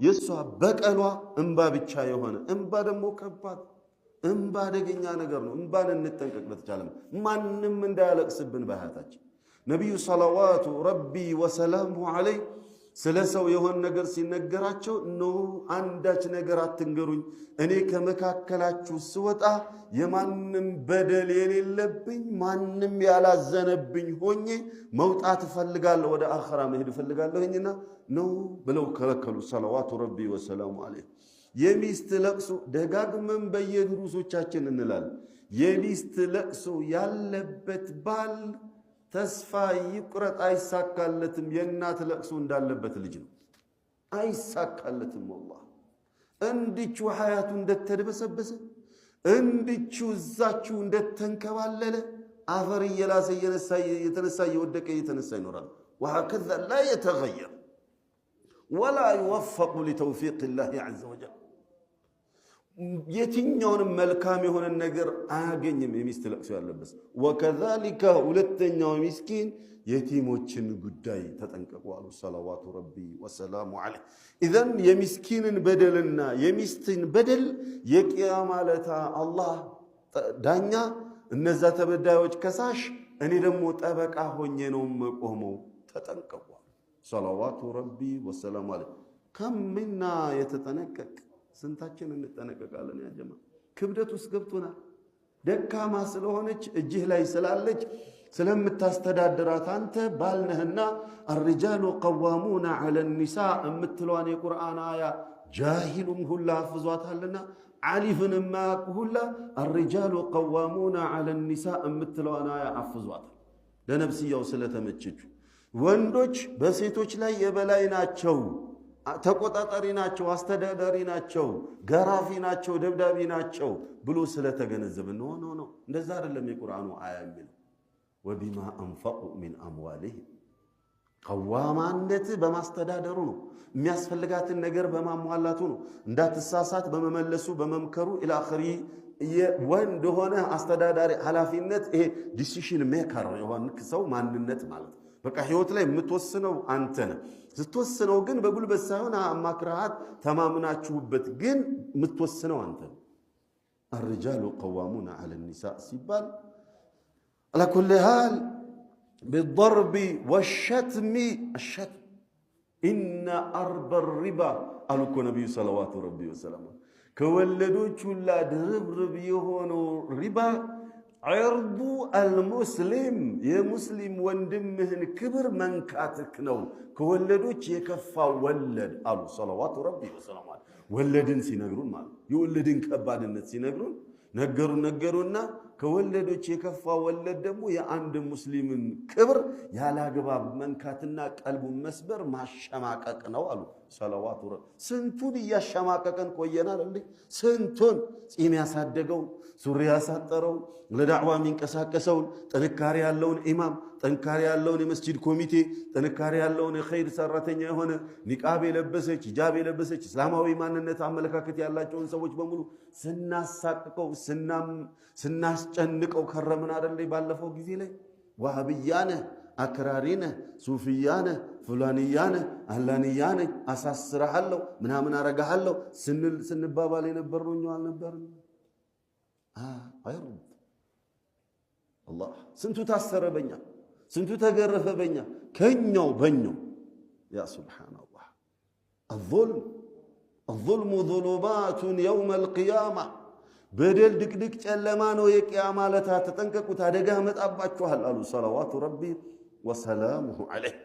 የሷ በቀሏ እንባ ብቻ የሆነ እንባ ደግሞ ከባድ እንባ አደገኛ ነገር ነው። እንባን እንጠንቀቅ በተቻለም ማንንም እንዳያለቅስብን በሐያታችን። ነብዩ ሰለዋቱ ረቢ ወሰላሙ ዐለይሂ ስለ ሰው የሆነ ነገር ሲነገራቸው ነው አንዳች ነገር አትንገሩኝ፣ እኔ ከመካከላችሁ ስወጣ የማንም በደል የሌለብኝ ማንም ያላዘነብኝ ሆኜ መውጣት ፈልጋለሁ፣ ወደ አኺራ መሄድ ፈልጋለሁኝና ነው ብለው ከለከሉ። ሰለዋቱ ረቢ ወሰላሙ ዐለይሂ። የሚስት ለቅሶ ደጋግመን በየድሩሶቻችን እንላለን። የሚስት ለቅሶ ያለበት ባል ተስፋ ይቁረጥ፣ አይሳካለትም። የእናት ለቅሶ እንዳለበት ልጅ ነው፣ አይሳካለትም። ወላሂ እንዲቹ ሐያቱ እንደተደበሰበሰ እንዲቹ እዛችሁ እንደተንከባለለ አፈር እየላሰ የተነሳ እየወደቀ እየተነሳ ይኖራል። ወሀከዛ ላ የተገየር ወላ ይወፈቁ ሊተውፊቅ ላህ ዐዘ ወጀል። የትኛውንም መልካም የሆነ ነገር አያገኝም የሚስት ለቅሶ ያለበት። ወከዛሊከ ሁለተኛው ምስኪን የቲሞችን ጉዳይ ተጠንቀቁ አሉ ሰለዋቱ ረቢ ወሰላሙ ዐለይሂ። ኢዘን የምስኪንን በደልና የሚስትን በደል የቂያማ ዕለት አላህ ዳኛ፣ እነዛ ተበዳዮች ከሳሽ፣ እኔ ደግሞ ጠበቃ ሆኜ ነው መቆመው። ተጠንቀቁ ሰለዋቱ ረቢ ወሰላሙ ዐለይሂ። ከምና የተጠነቀቅ ስንታችን እንጠነቀቃለን? ያ ጀማ ክብደት ውስጥ ገብቶናል። ደካማ ስለሆነች እጅህ ላይ ስላለች ስለምታስተዳድራት አንተ ባልነህና አርጃሉ ቀዋሙና ዐለ ኒሳ እምትለዋን የቁርአን አያ ጃሂሉም ሁላ አፍዟታልና ዓሊፍን የማያውቁ ሁላ አርጃሉ ቀዋሙና ዐለ ኒሳ እምትለዋን አያ አፍዟታል። ለነፍስያው ስለተመቸቹ ወንዶች በሴቶች ላይ የበላይ ናቸው፣ ተቆጣጣሪ ናቸው፣ አስተዳዳሪ ናቸው፣ ገራፊ ናቸው፣ ደብዳቢ ናቸው ብሎ ስለተገነዘበ ነው። እንደዛ አይደለም የቁርአኑ አያ የሚለው። ወቢማ አንፈቁ ሚን አምዋሊሂም ቀዋማነት በማስተዳደሩ ነው። የሚያስፈልጋትን ነገር በማሟላቱ ነው። እንዳትሳሳት በመመለሱ በመምከሩ ኢላኺሪ። ወንድ ሆነ አስተዳዳሪ ኃላፊነት ይሄ ዲሲሽን ሜከር የሆነ ሰው ማንነት ማለት ነው። በቃ ህይወት ላይ የምትወስነው አንተ ነህ። ስትወስነው ግን በጉልበት ሳይሆን አማክራሃት ተማምናችሁበት ግን የምትወስነው አንተ ነህ። الرجال قوامون على النساء ሲባል على كل حال بالضرب والشتم الشتم إن أرب الربا قالوا النبي صلوات ربي وسلامه ከወለዶች ሁላ ድርብርብ የሆነው ሪባ ዐርዱ አልሙስሊም የሙስሊም ወንድምህን ክብር መንካትክ ነው። ከወለዶች የከፋ ወለድ አሉ ሰለዋቱ ረቢ ወሰላሙ ዐለይሂ። ወለድን ሲነግሩን ማለት የወለድን ከባድነት ሲነግሩን ነገሩና ከወለዶች የከፋ ወለድ ደግሞ የአንድ ሙስሊምን ክብር ያላግባብ መንካትና ቀልቡን መስበር ማሸማቀቅ ነው አሉ ሰለዋቱ ረቢ። ስንቱን እያሸማቀቀን ቆየናል እንዴ! ስንቱን ጺም ያሳደገው ሱሪ ያሳጠረው ለዳዕዋ የሚንቀሳቀሰውን ጥንካሬ ያለውን ኢማም፣ ጥንካሬ ያለውን የመስጂድ ኮሚቴ፣ ጥንካሬ ያለውን የኸይር ሰራተኛ የሆነ ኒቃብ የለበሰች ሂጃብ የለበሰች እስላማዊ ማንነት አመለካከት ያላቸውን ሰዎች በሙሉ ስናሳቅቀው ስናስጨንቀው ከረምን አይደል? ባለፈው ጊዜ ላይ ዋህብያነ አክራሪነ ሱፊያነ ፉላንያነ አላንያነ አሳስረሃለሁ ምናምን አረጋሃለሁ ስንባባል የነበርነው እኛው አልነበርን? አይሩም አላህ ስንቱ ታሰረ በኛ፣ ስንቱ ተገረፈ በኛ፣ ከኛው በኛው። ያ ሱብሃንአላህ الظلم ظلمات يوم القيامة በደል ድቅድቅ ጨለማ ነው የቂያማ ዕለት። ተጠንቀቁት፣ አደጋ መጣባችኋል አሉ ሰለዋቱ ረቢ ወሰላሙሁ ዐለይሂ።